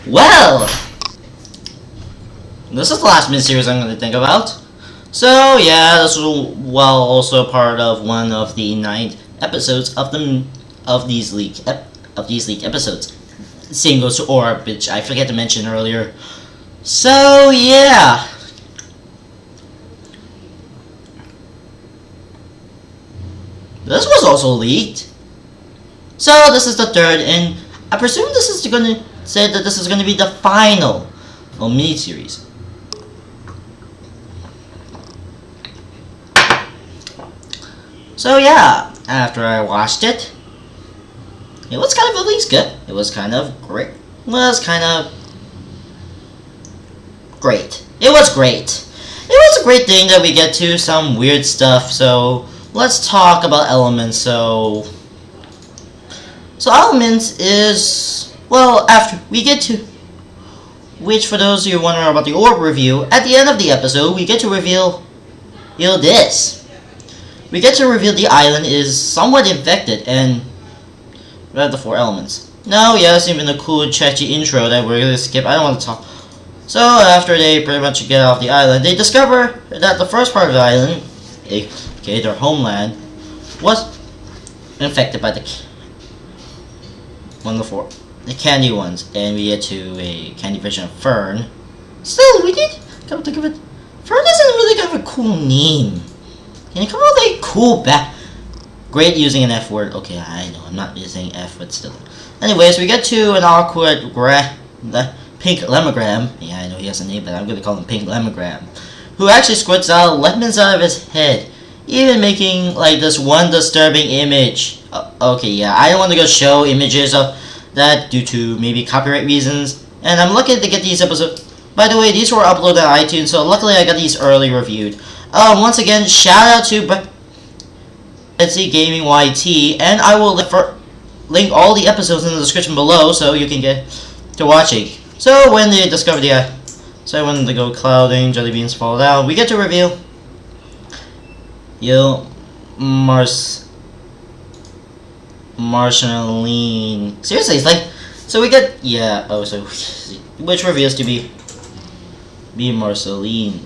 Well, this is the last miniseries I'm going to think about. So yeah, this was also part of one of the 9 episodes of these leaked episodes. Same goes to Orb, which I forget to mention earlier. So yeah. This was also leaked. So this is the 3rd, and I presume this is going to say that this is going to be the final miniseries. So yeah, after I watched it, it was kind of at least good. It was kind of great. It was great. It was a great thing that we get to some weird stuff. So let's talk about Elements. So Elements is, well, after we get to, which for those of you wondering about the Orb review, at the end of the episode we get to reveal this. We get to reveal the island is somewhat infected, and we have the 4 elements. No, yes, even the cool catchy intro that we're gonna skip. I don't want to talk. So after they pretty much get off the island, they discover that the first part of the island, aka their homeland, was infected by one of the 4, the candy ones, and we get to a candy version of Fern. Still, we did come to think of it. Fern doesn't really have a cool name. Can you come up with a cool Great using an F word. Okay, I know, I'm not using F, but still. Anyways, we get to an awkward the Pink Lemogram. Yeah, I know he has a name, but I'm gonna call him Pink Lemogram. Who actually squirts out lemons out of his head. Even making, like, this one disturbing image. Okay, yeah, I don't want to go show images of that due to maybe copyright reasons. And I'm lucky to get these episodes. By the way, these were uploaded on iTunes, so luckily I got these early reviewed. Once again, shout out to Betsy Gaming YT, and I will link all the episodes in the description below so you can get to watching. So when they discover when they go clouding, jelly beans fall down, we get to reveal Marceline. Seriously, it's like, so we get, yeah, which reveals to be Marceline.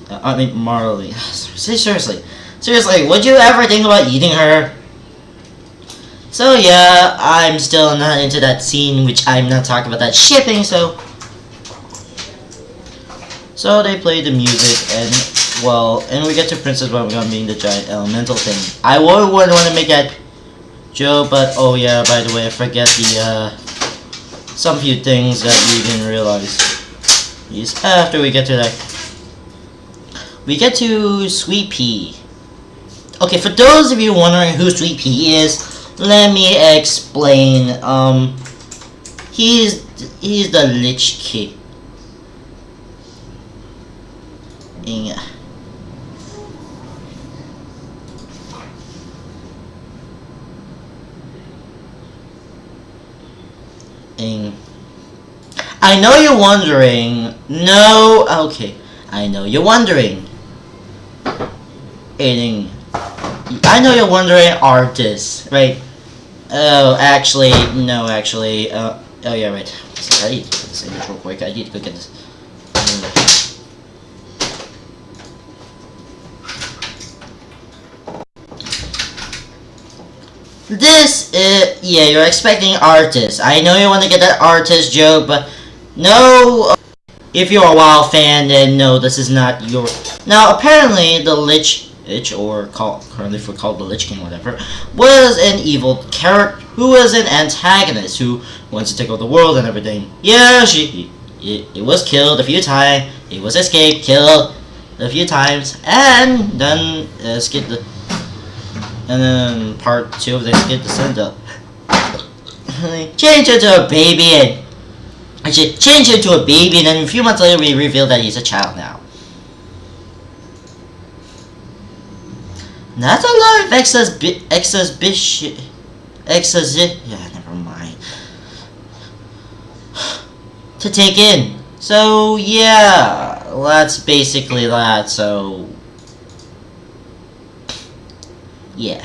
Marley. Seriously, would you ever think about eating her? So yeah, I'm still not into that scene, which I'm not talking about that shipping, so they play the music, and we get to Princess Bubblegum being the giant elemental thing. I would want to make that joke, but oh yeah, by the way, I forget some few things that you didn't realize. After we get to that, we get to Sweet Pea. Okay, for those of you wondering who Sweet Pea is, let me explain. He's the Lich King. I know you're wondering. No, okay. I know you're wondering. I know you're wondering, artist, right? Oh, actually, no, actually. Oh yeah, right. So I need to put this in real quick. I need to go get this. This is, yeah, you're expecting artist. I know you want to get that artist joke, but no. If you're a WoW fan, then no, this is not your. Now, apparently, the Lich, or currently called the Lich King, whatever, was an evil character who was an antagonist who wants to take over the world and everything. Yeah, it was killed a few times. It was escaped, killed a few times, and then and then part 2 of the escape descended. Change it to a baby, and actually change it to a baby, and then a few months later we reveal that he's a child now. That's a lot of yeah, never mind. To take in. So yeah, that's basically that. So yeah.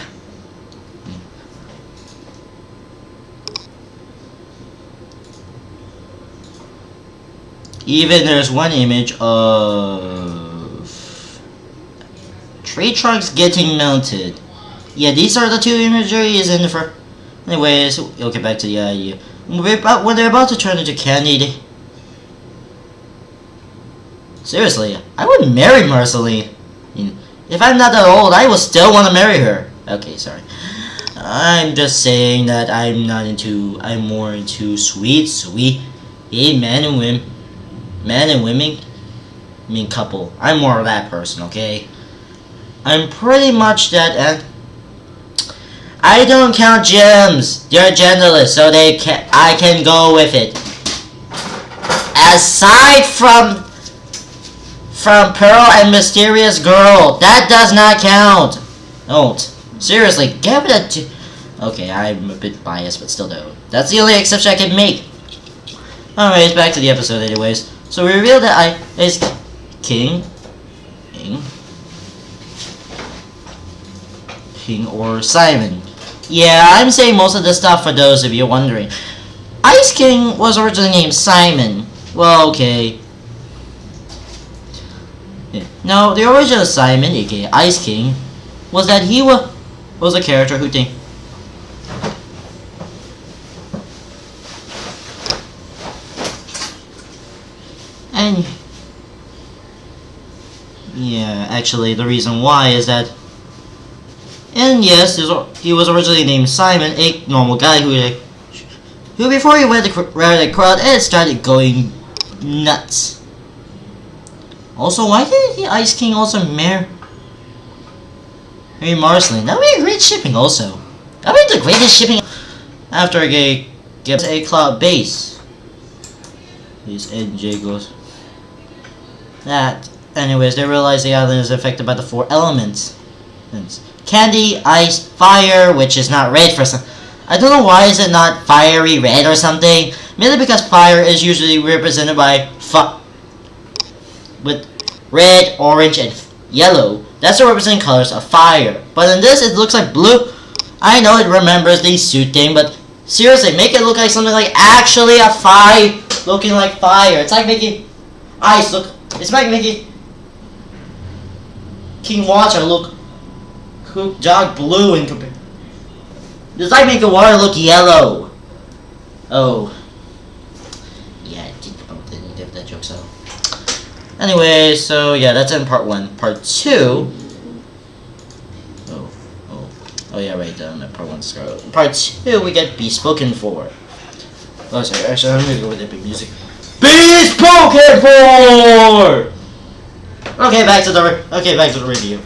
Even there's one image of tree trunks getting melted. Yeah, these are the two imageries in the first. Anyways, we'll get back to the idea. When they're about to turn into candy. Seriously, I would marry Marceline. If I'm not that old, I will still want to marry her. Okay, sorry. I'm just saying that I'm more into sweet men and women. I mean couple. I'm more of that person, okay? I'm pretty much that, and I don't count gems. They're genderless, so I can go with it. Aside from Pearl and Mysterious Girl, that does not count. Don't. Seriously, give it a okay, I'm a bit biased, but still though. That's the only exception I can make. Anyways, back to the episode anyways. So we revealed that is King or Simon. Yeah, I'm saying most of this stuff for those of you wondering. Ice King was originally named Simon. Well, okay. Yeah. No, the original Simon, aka Ice King, was that he was a character who think. And yeah, actually, the reason why is that. And yes, he was originally named Simon, a normal guy who before he went to the crowd and started going nuts. Also, why didn't the Ice King also marry Marceline? That would be a great shipping also. That would be the greatest shipping after a gets a cloud base. His NJ goes. That. Anyways, they realize the island is affected by the 4 elements. Candy, ice, fire, which is not red for some. I don't know why is it not fiery red or something. Mainly because fire is usually represented by with red, orange, and yellow. That's the representing colors of fire. But in this, it looks like blue. I know it remembers the suit thing, but seriously, make it look like something like actually a fire, looking like fire. It's like making ice look. It's like making King Water look dark blue and compare. It's like making water look yellow. Oh. Yeah, I didn't get that joke, so. Anyway, so yeah, that's in part 1. Part 2. Oh yeah, right, part 1 Scarlet. Part 2, we get Bespoken 4. Oh, sorry, actually, I'm gonna go with the big music. Bespoken 4! Okay, back to the review.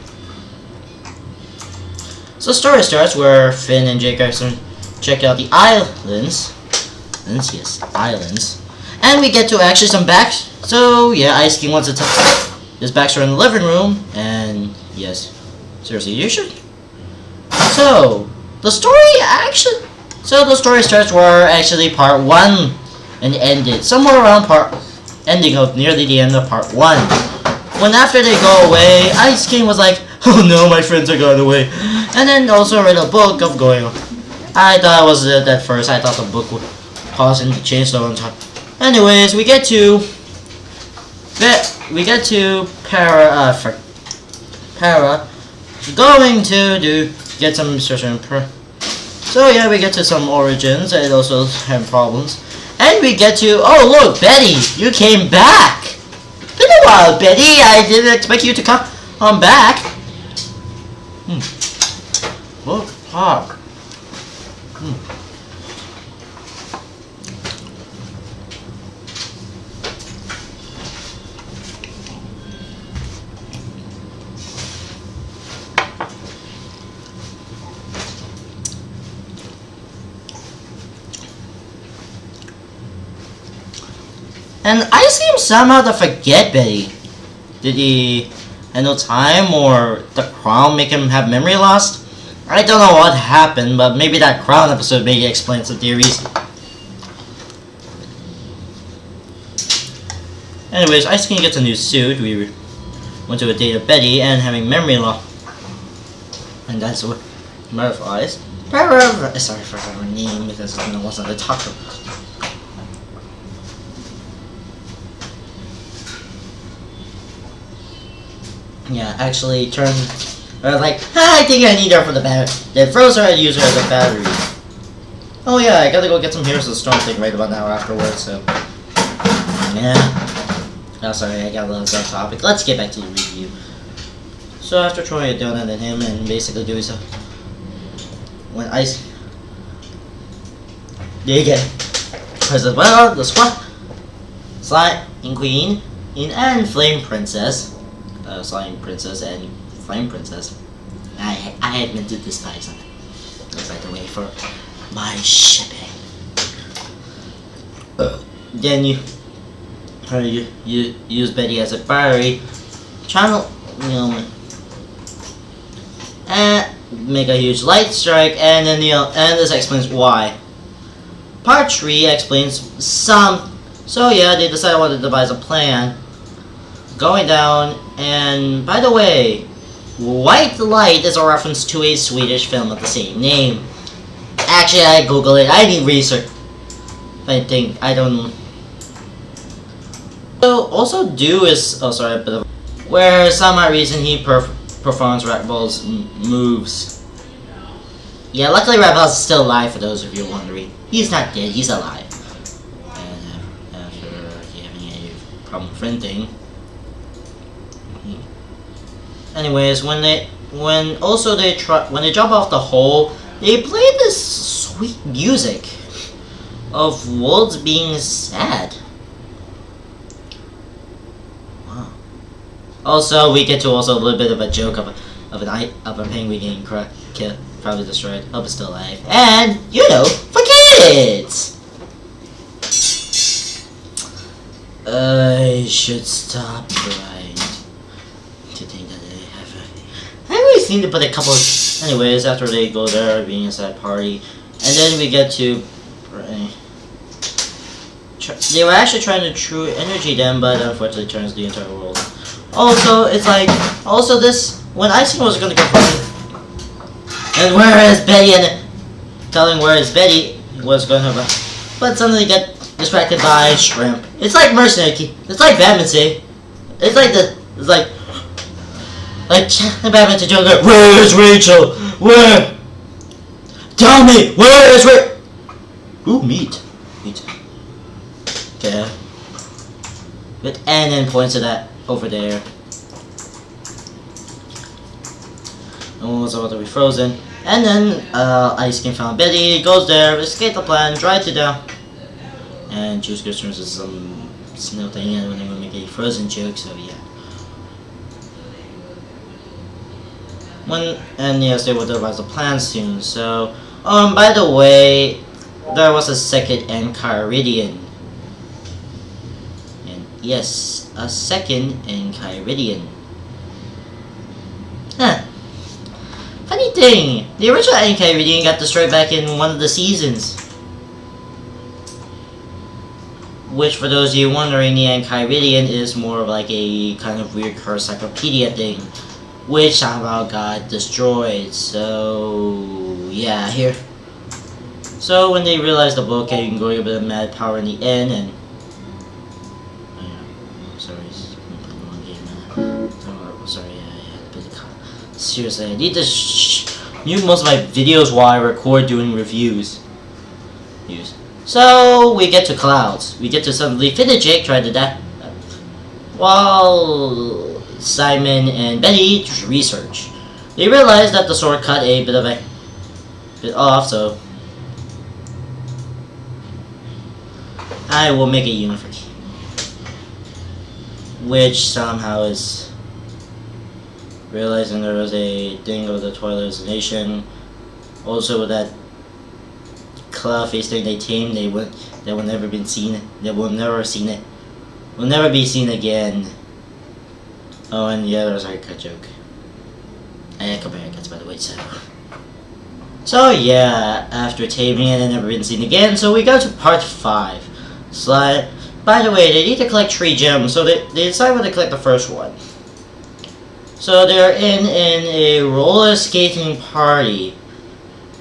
So story starts where Finn and Jake Carson check out the islands. Yes, islands. And we get to actually some backs. So yeah, Ice King wants to tell his backstory in the living room. And yes, seriously, you should. So the story starts where actually part 1 and ended somewhere around ending of nearly the end of part 1. When after they go away, Ice King was like, oh no, my friends are gone away. And then also read a book of going on. I thought it was it at first. I thought the book would cause him to change the on top. Anyways, we get to Para going to get some instruction. So yeah, we get to some origins and also have problems. And we get to, oh look, Betty, you came back. Been a while, Betty. I didn't expect you to come back. Look, pop. And I seem somehow to forget Betty. Did he have no time, or the crown make him have memory loss? I don't know what happened, but maybe that crown episode maybe explains the theories. Anyways, Ice King gets a new suit. We went to a date of Betty and having memory loss. And that's what modifies. Sorry for her name because I don't know what's on the top of. Yeah, actually turned. I was like, I think I need her for the battery. Then froze her and used her as a battery. Oh yeah, I gotta go get some Heroes of the Storm thing right about now afterwards, so. Yeah. Oh, sorry, I got a little off topic. Let's get back to the review. So after throwing a donut at him and basically doing so. When Ice. There you go. President well, the squad. Slime Queen and Flame Princess. Slime Princess and Flame Princess. I had meant to despise something. Looks like the way for my shipping. Then you use Betty as a battery, channel, and make a huge light strike, and then and this explains why. Part 3 explains some. So yeah, they decided what to devise a plan. Going down, and by the way, White Light is a reference to a Swedish film of the same name. Actually, I googled it. I need research. I don't. So also Do is where some odd reason he performs Rat Ball's moves. Yeah, luckily Rat Ball's still alive for those of you wondering. He's not dead. He's alive. And after having a problem printing. Anyways, when they jump off the hole, they play this sweet music of wolves being sad. Wow. Also, we get to a little bit of a joke of a penguin getting killed, probably destroyed. Hope it's still alive, and for kids. I should stop trying to think that they have. I really seem to put a couple. Anyways, after they go there, being a sad party, and then we get to. They were actually trying to true energy them, but unfortunately turns the entire world. Also, it's like this when Icing was gonna go for and where is Betty and telling where is Betty was gonna but suddenly get distracted by Shrimp. It's like Mercenary. It's like Batman say. It's like Batman to Joker. Where is Rachel? Where? Tell me, where is Rachel? Ooh, meat. Okay. And then points to that over there. And was about to be frozen. And then Ice King found Betty, goes there, escape the plan, drive to down. And Juice Ghost turns into some snow thing and when they make a frozen joke, so yeah. Yes, they will devise a plan soon. So, by the way, there was a second Enchiridion. And yes, a second Enchiridion. Huh. Funny thing, the original Enchiridion got destroyed back in one of the seasons. Which, for those of you wondering, the Enchiridion is more of like a kind of weird encyclopedia thing. Which somehow got destroyed, so yeah, here. So when they realized the book, you can go a bit of mad power in the end, and seriously, I need to mute most of my videos while I record doing reviews. So we get to Clouds. We get to suddenly Finn and Jake try to die, while Simon and Betty research. They realize that the sword cut a bit off, so I will make a uniform, which somehow is realizing there was a thing of the Twilight Nation. Also, with that cloud face thing they tamed, they will never be seen. They will never seen it. Will never be seen again. Oh, and yeah, there's a haircut joke. I had a couple haircuts, by the way, so yeah, after taming it and never been seen again, so we go to part 5. By the way, they need to collect 3 gems, so they decide when to collect the first one. So they're in a roller skating party.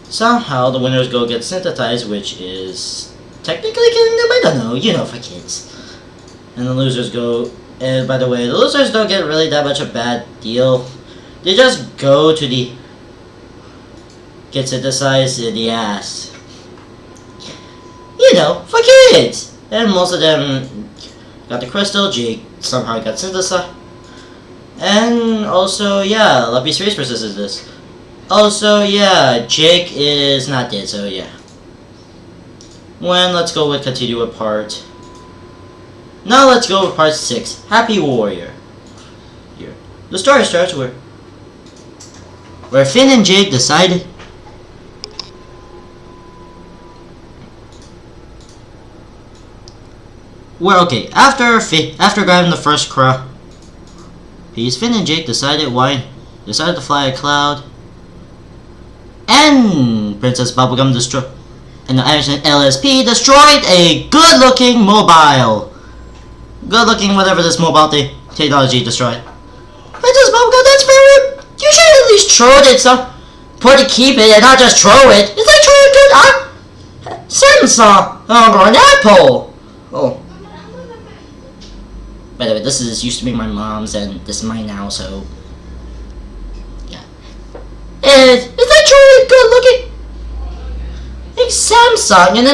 Somehow the winners go get synthesized, which is technically killing them, I don't know, for kids. And the losers go And by the way, the losers don't get really that much a bad deal. They just go to the... get synthesized in the ass. You know, for kids! And most of them got the crystal. Jake somehow got synthesized. And also, yeah, Lumpy Space Princess is this. Also, yeah, Jake is not dead, so yeah. When, let's go with continue with part. Now let's go with part 6. Happy Warrior. Here. The story starts where Finn and Jake decided after grabbing the first crown piece, Finn and Jake decided to fly a cloud, and Princess Bubblegum and the LSP destroyed a good-looking whatever this mobile technology destroyed. Princess Bubblegum, that's very... you should at least throw it to keep it and not just throw it. It's like throwing a good Samsung or an Apple. Oh. By the way, this used to be my mom's and this is mine now, so yeah. It's like truly good looking. Like Samsung and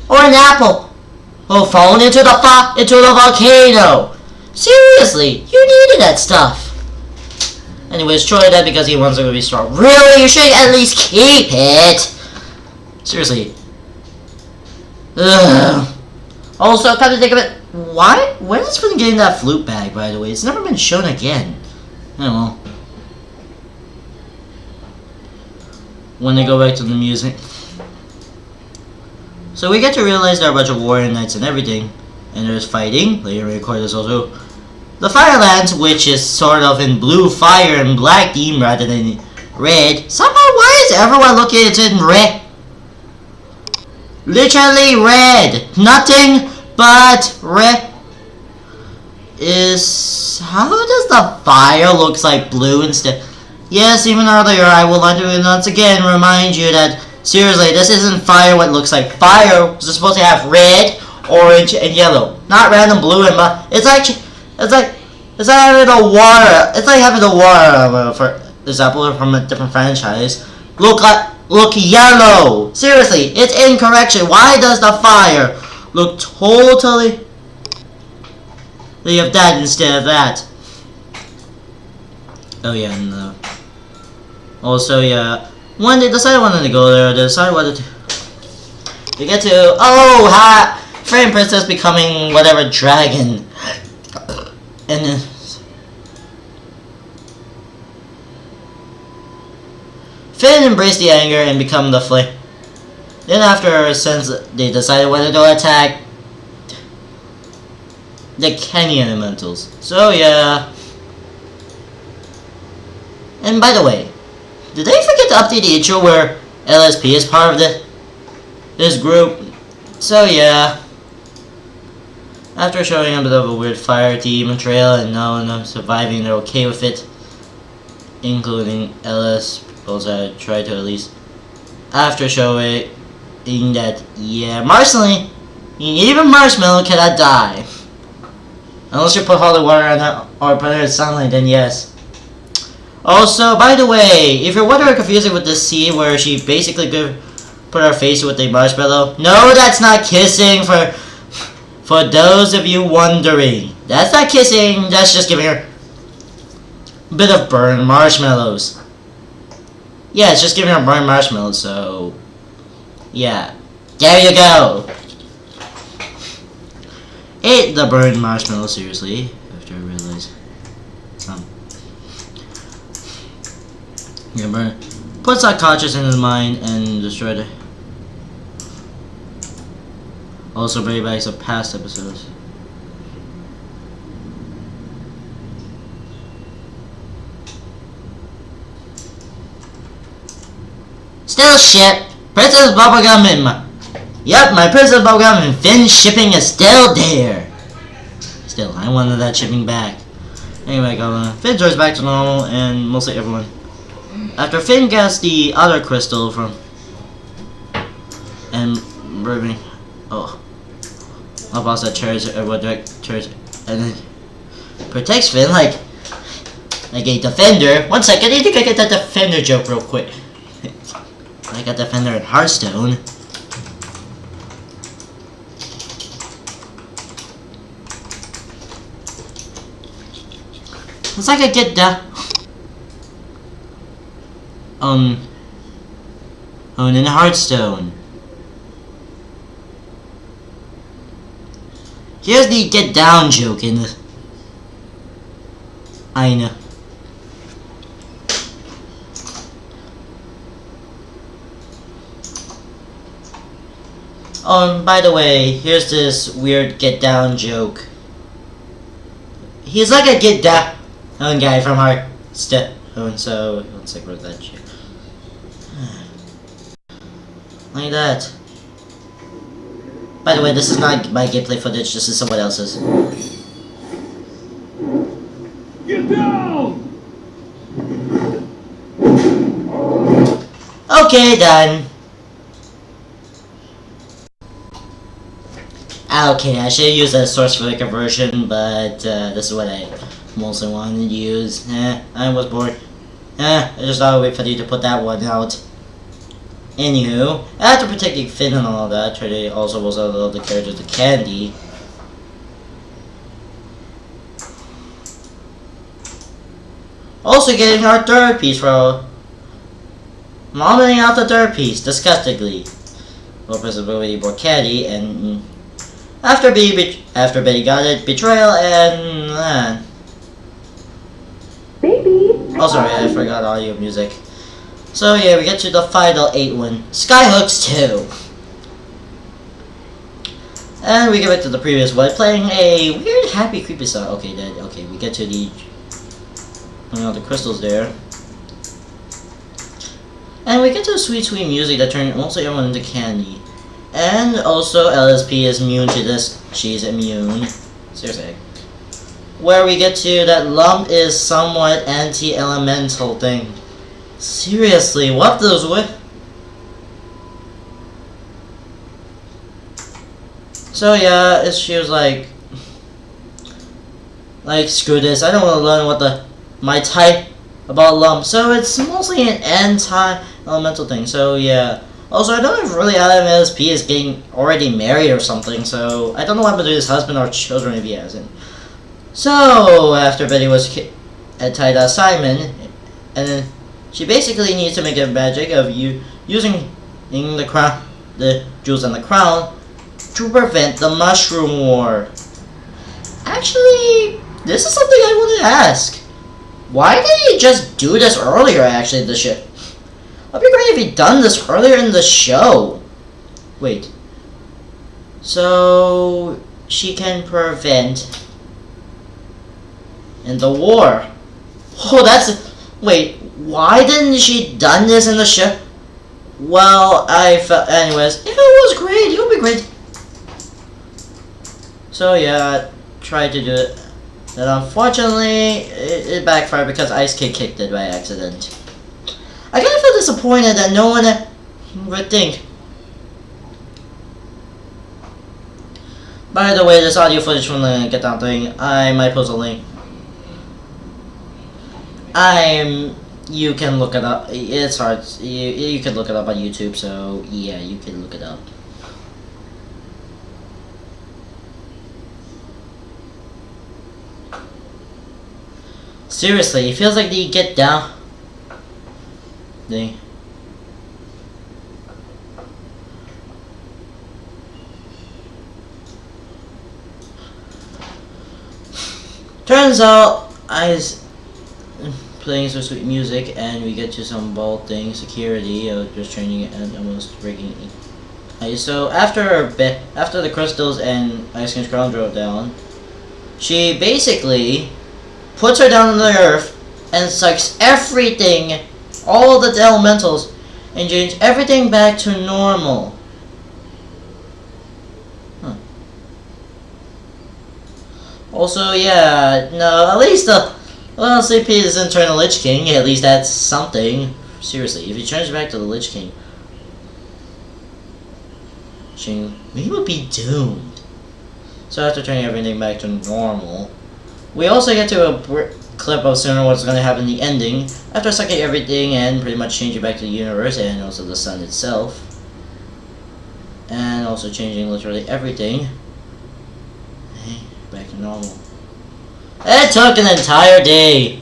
or an apple. Oh, falling into the volcano. Seriously, you needed that stuff. Anyways, Troy that because he wants it to be strong. Really, you should at least keep it. Seriously. Ugh. Also, come to think of it. When is Finn getting that flute bag, by the way? It's never been shown again. I don't know. When they go back to the music. So we get to realize there are a bunch of warrior knights and everything. And there's fighting. Later recorded also. The Firelands, which is sort of in blue fire and black theme rather than red. Somehow, why is everyone looking at it in red? Literally red. Nothing but red is... how does the fire looks like blue instead? Yes, even earlier I would like to once again remind you that seriously, this isn't fire what looks like. Fire is supposed to have red, orange, and yellow. Not random blue and it's like having the water. It's like having the water, for example, from a different franchise. Look yellow. Seriously, it's incorrection. Why does the fire look totally of that instead of that? Oh yeah, and also yeah, when they decided wanted to go there, they decided what to get to Fairy Princess becoming whatever dragon, and then Finn embraced the anger and become the flame. Then after, since they decided whether to attack the Kenny Elementals. So yeah. And by the way, did they forget to update the intro where LSP is part of this group? So yeah. After showing a bit of a weird fire team trail and now them surviving, they're okay with it. Including LS. Also try to at least after showing that yeah, even Marshmallow cannot die. Unless you put holy water on it or put it in sunlight, then yes. Also, by the way, if you're wondering confusing with this scene where she basically could put her face with a marshmallow, no, that's not kissing. For those of you wondering, that's not kissing. That's just giving her a bit of burned marshmallows. Yeah, it's just giving her burned marshmallows. So yeah, there you go. Ate the burned marshmallow seriously after I realized. Yeah, burn. Puts that conscious in his mind and destroyed it. Also bring back some past episodes. Still shit. Princess Bubblegum and my Princess Bubblegum and Finn shipping is still there. Still, I wanted that shipping back. Anyway, Finn goes back to normal and mostly everyone. After Finn gets the other crystal from and Ruby, I lost that church. and then protects Finn like a defender. 1 second, I think I get that defender joke real quick. Like a defender in Hearthstone. It's like I get that. In Hearthstone. Here's the get down joke in the. I know. By the way, here's this weird get down joke. He's like a get down guy from Hearthstone, so let's take with that joke. Like that. By the way, this is not my gameplay footage, this is someone else's. Get down! Okay, done. Okay, I should use a source for the conversion, but this is what I mostly wanted to use. I was bored. I just thought I'd wait for you to put that one out. Anywho, after protecting Finn and all that, Trey also was out of the characters to Candy. Also getting our third piece for vomiting out the third piece, disgustingly. Well, possibility for Candy, and after Betty got it, betrayal and Baby. oh sorry, I forgot audio music. So yeah, we get to the final 8 one. Skyhooks 2. And we get back to the previous one, playing a weird happy creepy song. Okay, then we get to the putting all the crystals there. And we get to the sweet music that turned mostly everyone into candy. And also LSP is immune to this. She's immune. Seriously. Where we get to that Lump is somewhat anti-elemental thing. Seriously, what those with? So yeah, she was like screw this, I don't want to learn what my type about Lump. So it's mostly an anti-elemental thing, so yeah. Also, I don't know if really Adam LSP is getting already married or something, so I don't know what happened to his husband or children if he hasn't. So, after Betty was tied out Simon, and then she basically needs to make a magic of using the crown, the jewels and the crown, to prevent the Mushroom War. Actually, this is something I want to ask. Why didn't he just do this earlier, actually, in the show? It'd be great if he'd done this earlier in the show. Wait. So, she can prevent in the war. Oh, that's... Wait, why didn't she done this in the show? Well, I felt... Anyways, if it was great, it would be great. So, yeah, I tried to do it. But unfortunately, it backfired because Ice Kid kicked it by accident. I kind of feel disappointed that no one would think. By the way, this audio footage from the Get Down thing, I might post a link. You can look it up. It's hard. You can look it up on YouTube, so yeah, you can look it up. Seriously, it feels like the Get Down thing. Turns out I was playing some sweet music and we get to some ball thing, security, just training and almost breaking it. So after the crystals and Ice Cream's crown drove down, she basically puts her down on the earth and sucks everything, all the elementals, and changes everything back to normal. Also, yeah, no, at least CP doesn't turn the Lich King, at least that's something. Seriously, if he turns back to the Lich King, we would be doomed. So after turning everything back to normal, we also get to a clip of sooner what's going to happen in the ending after sucking everything and pretty much changing back to the universe and also the sun itself. And also changing literally everything. Hey, back to normal. It took an entire day.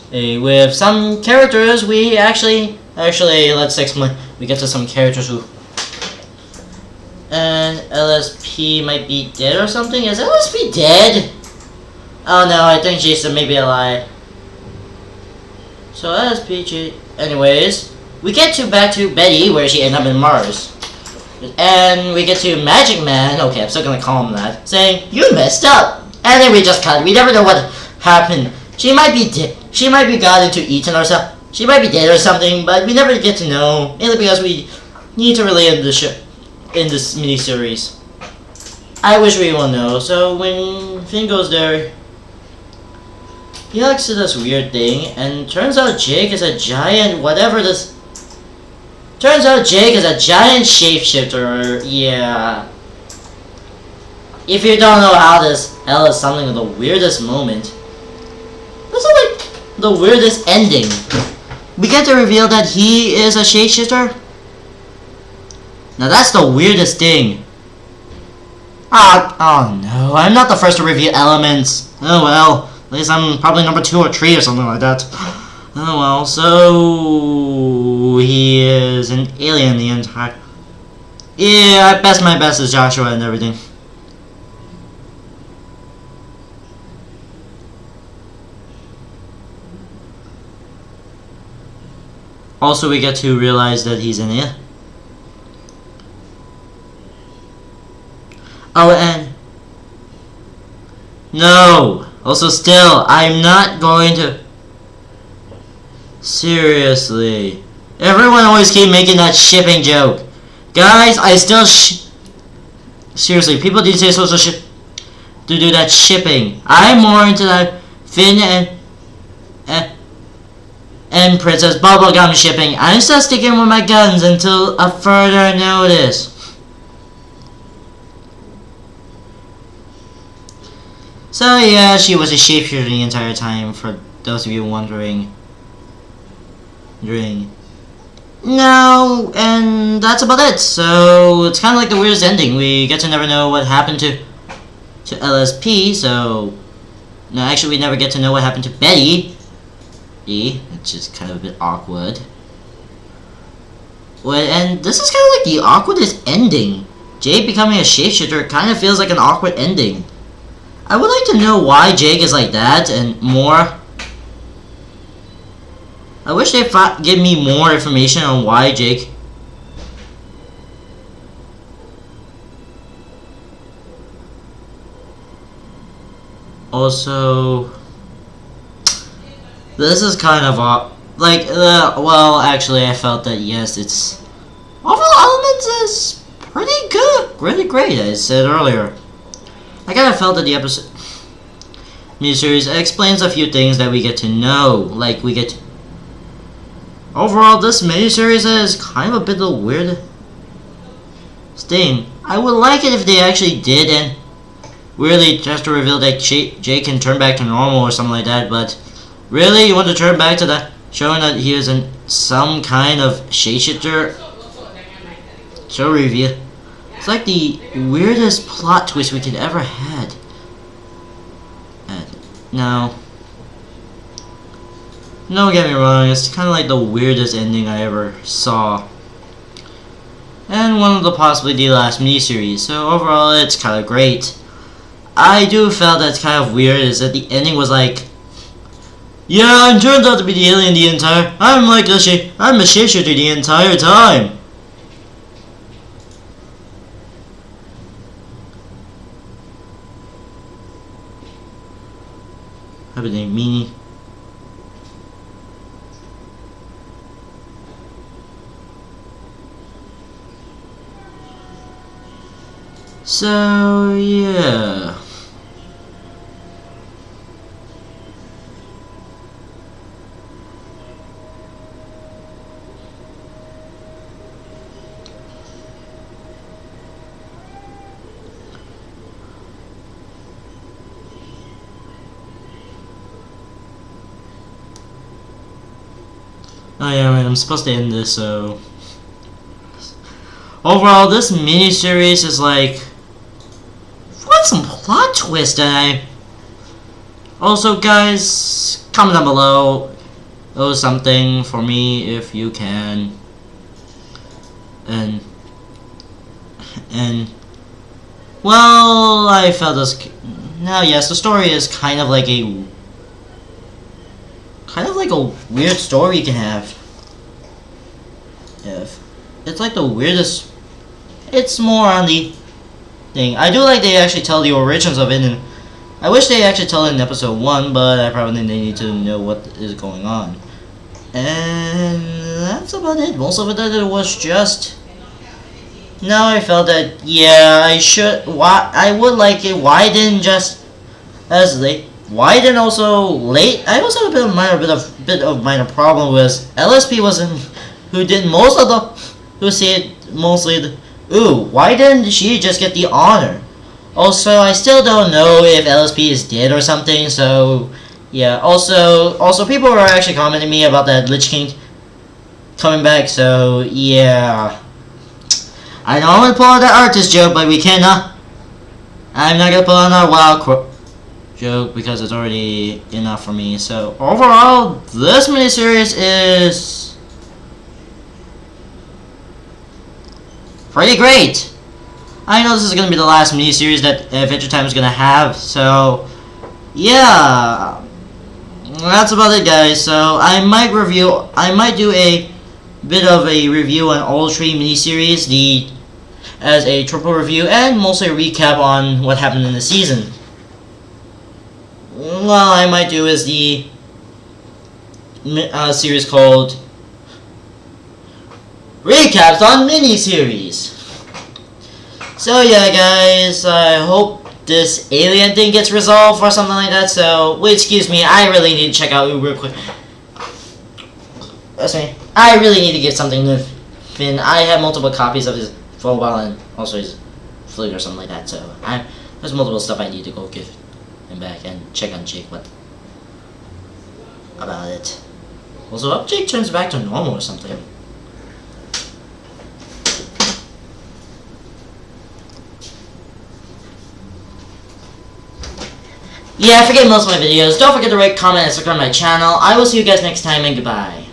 Hey, with some characters, we actually, let's explain. We get to some characters who, and LSP might be dead or something. Is LSP dead? Oh no, I think she's maybe alive. So LSP, anyways, we get back to Betty where she ended up in Mars. And we get to Magic Man, okay, I'm still gonna call him that, saying, "You messed up!" And then we just cut. We never know what happened. She might be dead. She might be got into eaten or something. She might be dead or something, but we never get to know. Mainly because we need to really end the show in this miniseries. I wish we will know. So when Finn goes there, he likes to do this weird thing, and turns out Jake is a giant whatever this. Turns out Jake is a giant shapeshifter, yeah. If you don't know how this hell is something of the weirdest moment. This is like the weirdest ending. We get to reveal that he is a shapeshifter. Now that's the weirdest thing. Oh no, I'm not the first to reveal elements. Oh well, at least I'm probably number 2 or 3 or something like that. Oh well, so he is an alien the entire. Yeah, my best is Joshua and everything. Also, we get to realize that he's an alien. Oh, and no. Also, still, I'm not going to. Seriously. Everyone always keep making that shipping joke. Guys, I still seriously, people these days also to do that shipping. I'm more into that Finn and Princess Bubblegum shipping. I'm still sticking with my guns until a further notice. So yeah, she was a shapeshifter the entire time, for those of you wondering. No, and that's about it. So it's kind of like the weirdest ending. We get to never know what happened to LSP. So no, actually, we never get to know what happened to Betty. It's just kind of a bit awkward. Well, and this is kind of like the awkwardest ending. Jake becoming a shapeshifter kind of feels like an awkward ending. I would like to know why Jake is like that and more. I wish they'd give me more information on why Jake. Also, this is kind of like well, actually, I felt that yes, it's overall elements is pretty good, really great. As I said earlier, I kind of felt that the episode miniseries explains a few things that we get to know, like we get. Overall, this miniseries is kind of a bit of a weird thing. I would like it if they actually did and really just to reveal that Jake can turn back to normal or something like that. But really, you want to turn back to that, showing that he is in some kind of shapeshifter? Show review. It's like the weirdest plot twist we could ever had. Now. Don't get me wrong, it's kind of like the weirdest ending I ever saw. And one of the possibly the last miniseries, so overall it's kind of great. I do felt that's kind of weird is that the ending was like, yeah, it turns out to be the alien the entire. I'm a shapeshifter the entire time. Happening meanie. So yeah. Oh yeah, right, I'm supposed to end this, so... Overall, this mini-series is like... What some plot twist, Also, guys, comment down below. Something for me if you can. And... Well, I felt this... Now, yes, the story is kind of like a weird story you can have. It's like the weirdest. It's more on the thing. I do like they actually tell the origins of it, and I wish they actually tell it in episode 1, but I probably think they need to know what is going on. And that's about it. Most of it was just. Now I felt that yeah, I should. Why I would like it. Why didn't just as late? Why didn't also late? I also had a bit of minor problem with LSP wasn't who did most of the who said mostly the ooh. Why didn't she just get the honor? Also, I still don't know if LSP is dead or something. So yeah. Also people were actually commenting me about that Lich King coming back. So yeah. I don't want to pull out that artist joke, but we cannot. I'm not gonna pull out our wild joke because it's already enough for me. So overall, this miniseries is pretty great. I know this is gonna be the last miniseries that Adventure Time is gonna have. So yeah, that's about it, guys. So I might do a bit of a review on all 3 miniseries, as a triple review, and mostly a recap on what happened in the season. Well, I might do is the series called Recaps on Miniseries. So yeah, guys, I hope this alien thing gets resolved or something like that. So, excuse me, I really need to check out real quick. That's me. I really need to get something to Finn. I have multiple copies of his profile and also his flute or something like that. So there's multiple stuff I need to go give him back and check on Jake. What about it? Also, hope Jake turns back to normal or something. Yeah, I forget most of my videos. Don't forget to rate, comment, and subscribe to my channel. I will see you guys next time, and goodbye.